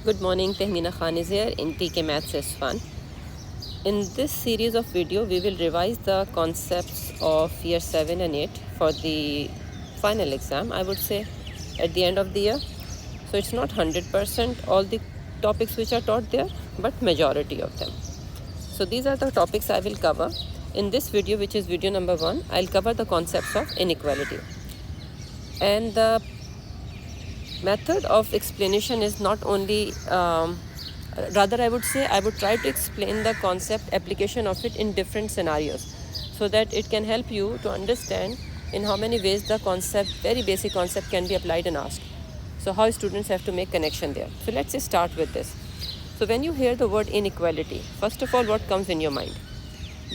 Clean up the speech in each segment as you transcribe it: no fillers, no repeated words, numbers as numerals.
Good morning, Tehmina Khan is here in TK Maths is Fun. In this series of video, we will revise the concepts of year 7 and 8 for the final exam, I would say, at the end of the year. So it's not 100% all the topics which are taught there, but majority of them. So these are the topics I will cover. In this video, which is video number 1, I'll cover the concepts of inequality. And the method of explanation is not only rather I would say I would try to explain the concept application of it in different scenarios so that it can help you to understand in how many ways the concept, very basic concept, can be applied and asked. So how students have to make connection there. So let's just start with this. So when you hear the word inequality, first of all, what comes in your mind?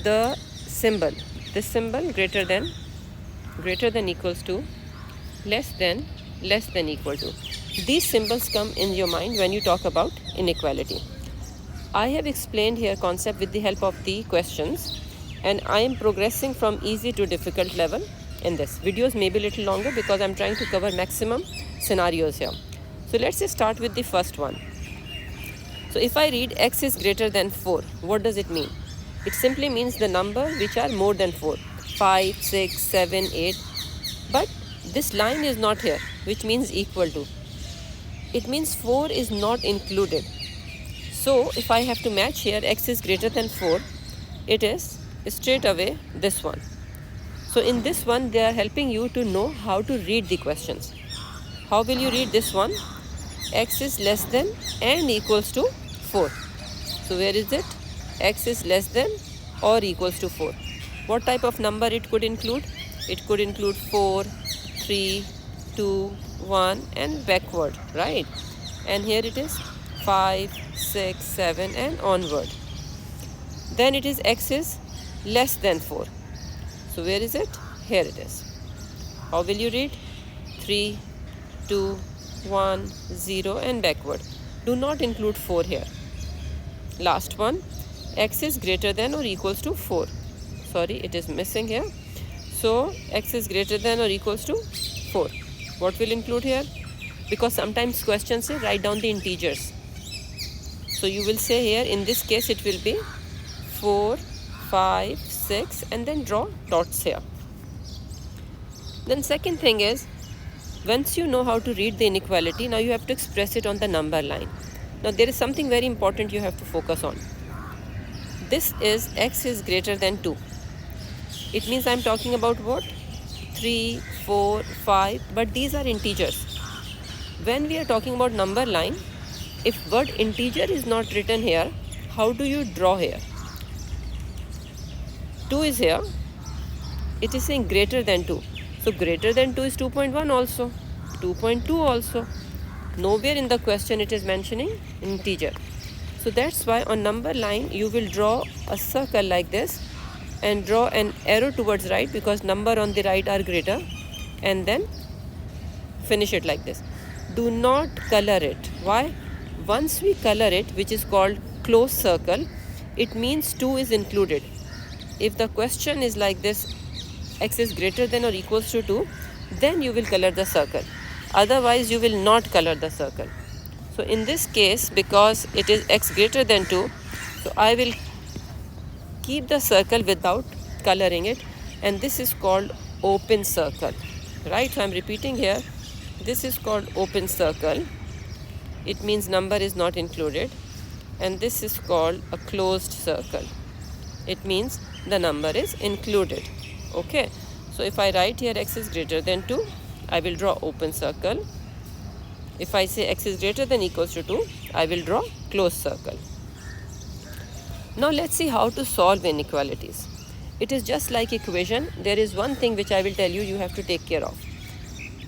The symbol, this symbol, greater than equals to, less than equal to. These symbols come in your mind when you talk about inequality. I have explained here concept with the help of the questions, and I am progressing from easy to difficult level in this. Videos may be a little longer because I'm trying to cover maximum scenarios here. So let's just start with the first one. So if I read x is greater than 4, what does it mean? It simply means the number which are more than 4, 5, 6, 7, 8. But this line is not here, which means equal to. It means 4 is not included. So if I have to match here x is greater than 4, it is straight away this one. So in this one, they are helping you to know how to read the questions. How will you read this one? X is less than and equals to 4. So where is it? X is less than or equals to 4. What type of number it could include? It could include 4, 3, 2, 1 and backward, right? And here it is 5, 6, 7 and onward. Then it is x is less than 4. So where is it? Here it is. How will you read? 3, 2, 1, 0 and backward. Do not include 4 here. Last one, x is greater than or equals to 4. Sorry, it is missing here. So x is greater than or equals to 4. What will include here? Because sometimes questions say write down the integers. So you will say here, in this case it will be 4, 5, 6 and then draw dots here. Then second thing is, once you know how to read the inequality, now you have to express it on the number line. Now there is something very important you have to focus on. This is x is greater than 2. It means I'm talking about what? 3, 4, 5, but these are integers. When we are talking about number line, if word integer is not written here, how do you draw here? 2 is here. It is saying greater than 2. So greater than 2 is 2.1 also, 2.2 also. Nowhere in the question it is mentioning integer. So that's why on number line you will draw a circle like this and draw an arrow towards right because number on the right are greater, and then finish it like this. Do not color it. Why? Once we color it, which is called closed circle, it means 2 is included. If the question is like this, x is greater than or equals to 2, then you will color the circle. Otherwise you will not color the circle. So in this case, because it is x greater than 2, so I will keep the circle without coloring it, and this is called open circle, right? So I'm repeating here, this is called open circle. It means number is not included, and this is called a closed circle. It means the number is included. Okay, so if I write here x is greater than 2, I will draw open circle. If I say x is greater than equals to 2, I will draw closed circle. Now let's see how to solve inequalities. It is just like equation. There is one thing which I will tell you, you have to take care of.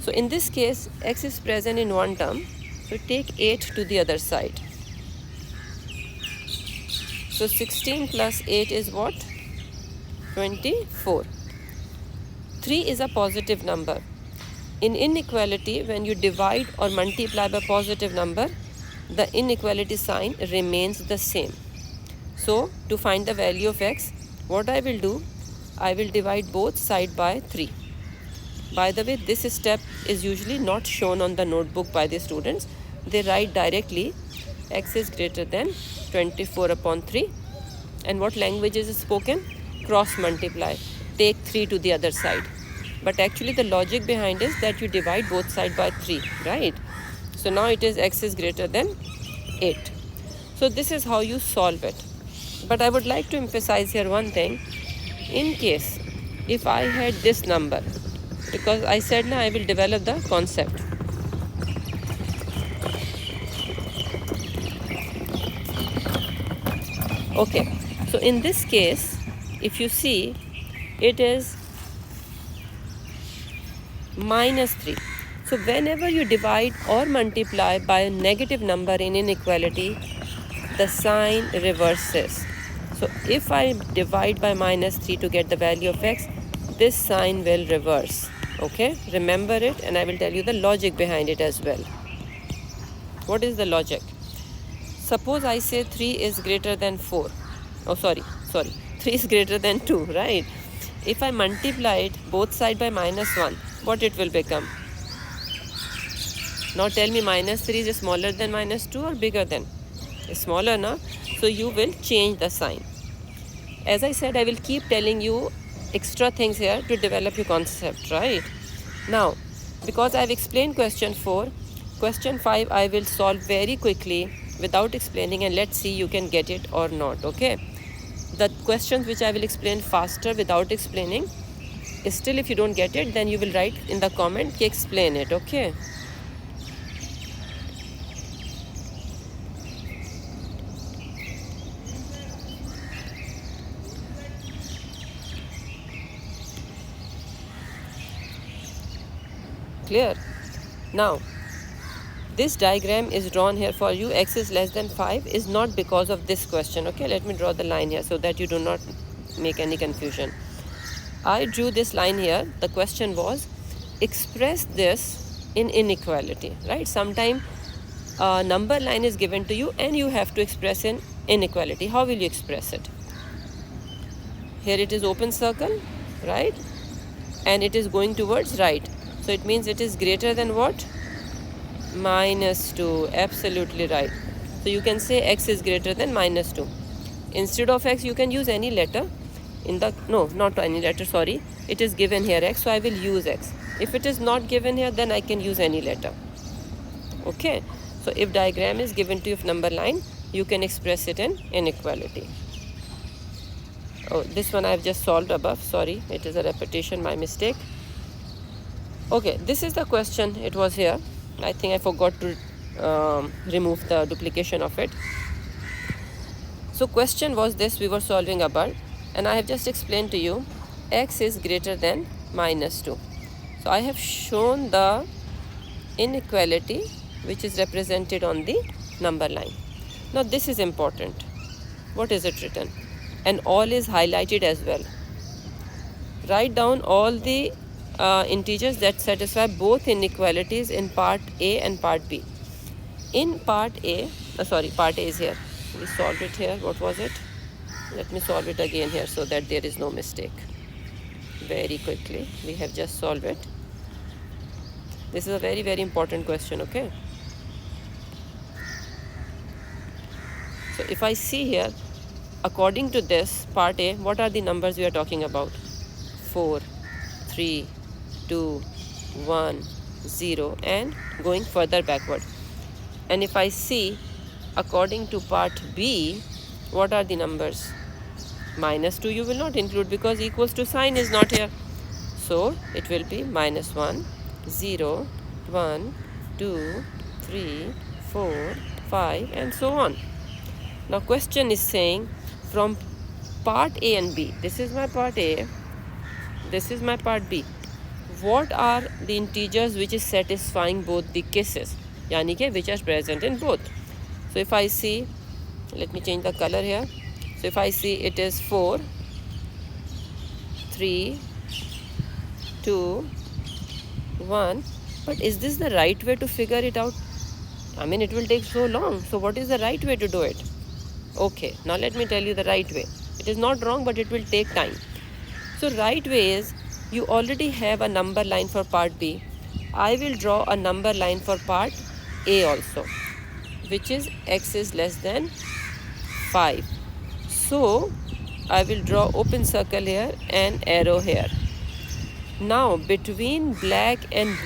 So in this case, x is present in one term. So take 8 to the other side. So 16 plus 8 is what? 24. 3 is a positive number. In inequality, when you divide or multiply by positive number, the inequality sign remains the same. So to find the value of x, what I will do, I will divide both sides by 3. By the way, this step is usually not shown on the notebook by the students. They write directly x is greater than 24 upon 3. And what language is spoken? Cross multiply. Take 3 to the other side. But actually the logic behind is that you divide both sides by 3, right? So now it is x is greater than 8. So this is how you solve it. But I would like to emphasize here one thing. In case if I had this number, because I said now I will develop the concept. Okay, so in this case, if you see, it is minus 3. So whenever you divide or multiply by a negative number in inequality, the sign reverses. So if I divide by minus 3 to get the value of x, this sign will reverse. Okay, remember it, and I will tell you the logic behind it as well. What is the logic? Suppose I say 3 is greater than 4. Oh, sorry. 3 is greater than 2, right? If I multiply it both sides by minus 1, what it will become? Now tell me, minus 3 is smaller than minus 2 or bigger than? It's smaller, no? So you will change the sign. As I said, I will keep telling you extra things here to develop your concept, right? Now, because I've explained question 4, question 5 I will solve very quickly without explaining, and let's see you can get it or not, okay? The questions which I will explain faster without explaining, still if you don't get it, then you will write in the comment, explain it, okay? Clear? Now, this diagram is drawn here for you. X is less than 5 is not because of this question. Okay, let me draw the line here so that you do not make any confusion. I drew this line here. The question was, express this in inequality, right? Sometime a number line is given to you and you have to express in inequality. How will you express it? Here it is open circle, right? And it is going towards right. So it means it is greater than what? Minus 2. Absolutely right. So you can say x is greater than minus 2. Instead of x, you can use any letter. No, not any letter, sorry. It is given here x, so I will use x. If it is not given here, then I can use any letter. Okay. So if diagram is given to you of number line, you can express it in inequality. Oh, this one I have just solved above. Sorry, it is a repetition, my mistake. Okay, this is the question. It was here. I think I forgot to remove the duplication of it. So question was this, we were solving above, and I have just explained to you x is greater than minus 2. So I have shown the inequality which is represented on the number line. Now this is important. What is it written? And all is highlighted as well. Write down all the integers that satisfy both inequalities in part A and part B. In part A, part A is here. We solved it here. What was it? Let me solve it again here so that there is no mistake. Very quickly, we have just solved it. This is a very, very important question, okay? So if I see here, according to this part A, what are the numbers we are talking about? 4, 3, 2, 1, 0, and going further backward. And if I see according to part B, what are the numbers? Minus 2 you will not include because equals to sign is not here. So it will be minus 1, 0, 1, 2, 3, 4, 5, and so on. Now question is saying from part A and B, this is my part A, this is my part B. What are the integers which is satisfying both the cases? Yani ke which are present in both. So if I see, let me change the color here. So if I see it is 4, 3, 2, 1. But is this the right way to figure it out? I mean, it will take so long. So what is the right way to do it? Okay, now let me tell you the right way. It is not wrong, but it will take time. So right way is, you already have a number line for part B. I will draw a number line for part A also. which is x is less than 5. So I will draw open circle here and arrow here. Now between black and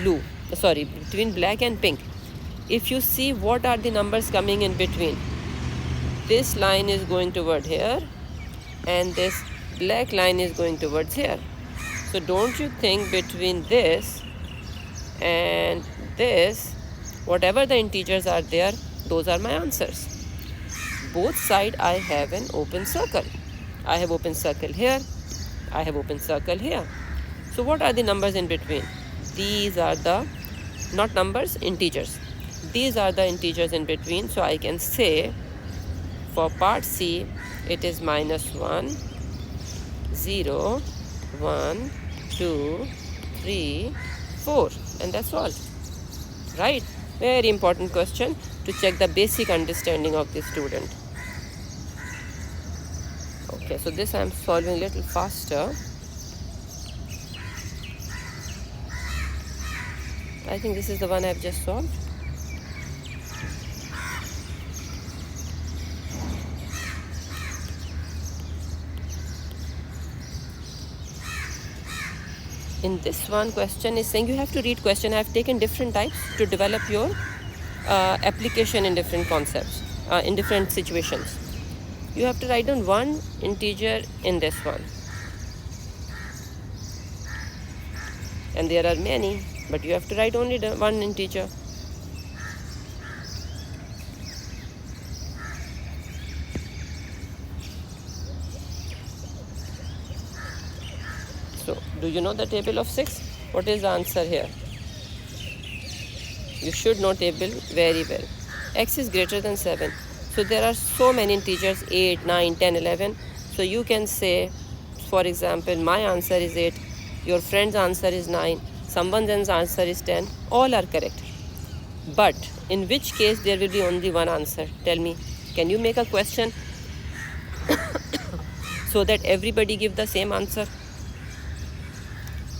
pink, if you see what are the numbers coming in between, this line is going toward here and this black line is going towards here. So don't you think between this and this, whatever the integers are there, those are my answers. Both sides I have an open circle. I have open circle here, I have open circle here. So what are the numbers in between? These are the, not numbers, integers. These are the integers in between. So I can say for part C, it is -1, 0, 1, 2, 3, 4, and that's all. Right? Very important question to check the basic understanding of the student. Okay, so this I am solving a little faster. I think this is the one I have just solved. In this one, question is saying you have to read question. I have taken different types to develop your application in different concepts, in different situations. You have to write down one integer in this one. And there are many, but you have to write only one integer. So, do you know the table of 6? What is the answer here? You should know table very well. X is greater than 7. So there are so many integers, 8, 9, 10, 11. So you can say, for example, my answer is 8, your friend's answer is 9, someone else's answer is 10. All are correct. But in which case there will be only one answer? Tell me. Can you make a question so that everybody give the same answer?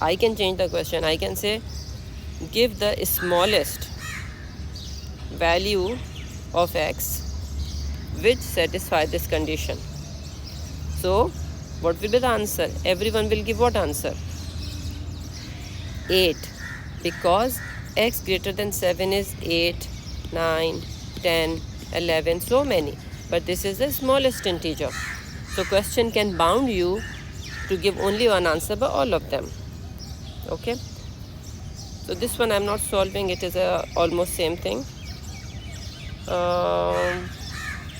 I can change the question. I can say, give the smallest value of x which satisfy this condition. So, what will be the answer? Everyone will give what answer? 8. Because x greater than 7 is 8, 9, 10, 11, so many. But this is the smallest integer. So, question can bound you to give only one answer by all of them. Okay. So, this one I am not solving. It is almost same thing.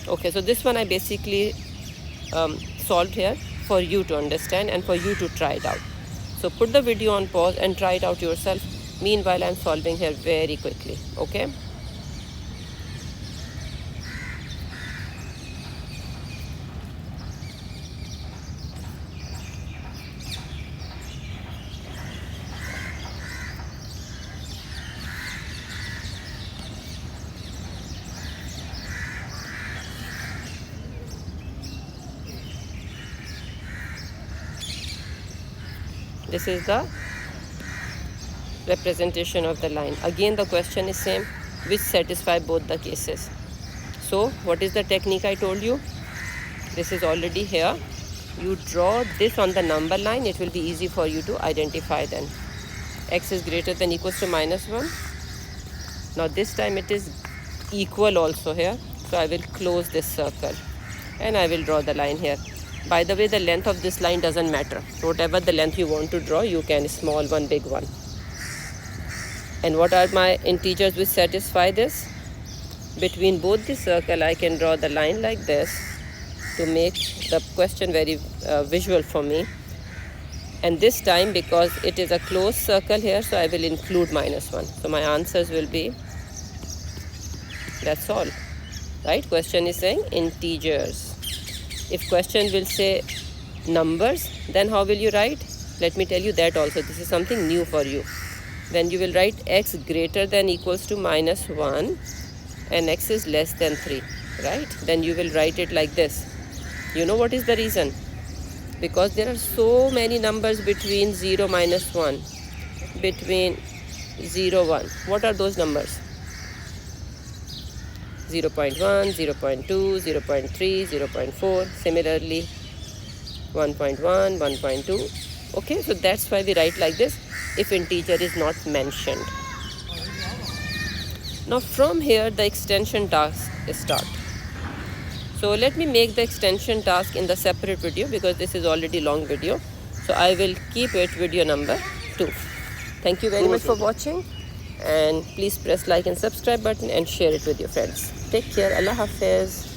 Okay, so this one I basically solved here for you to understand and for you to try it out. So put the video on pause and try it out yourself. Meanwhile, I'm solving here very quickly. Okay. This is the representation of the line. Again, the question is same, which satisfy both the cases. So, what is the technique I told you? This is already here. You draw this on the number line. It will be easy for you to identify then. X is greater than equals to -1. Now, this time it is equal also here. So, I will close this circle and I will draw the line here. By the way, the length of this line doesn't matter. Whatever the length you want to draw, you can, small one, big one. And what are my integers which satisfy this? Between both the circle, I can draw the line like this to make the question very visual for me. And this time, because it is a closed circle here, so I will include -1. So my answers will be, that's all. Right? Question is saying integers. If question will say numbers, then how will you write? Let me tell you that also. This is something new for you. Then you will write x greater than equals to -1 and x is less than 3. Right? Then you will write it like this. You know what is the reason? Because there are so many numbers between 0, -1, between 0, 1. What are those numbers? 0.1, 0.2, 0.3, 0.4, similarly 1.1, 1.2. Okay, so that's why we write like this if integer is not mentioned. Now from here the extension task starts. So let me make the extension task in the separate video because this is already long video. So I will keep it video number 2. Thank you very much for watching, and please press like and subscribe button and share it with your friends. Take care. Allah Hafiz.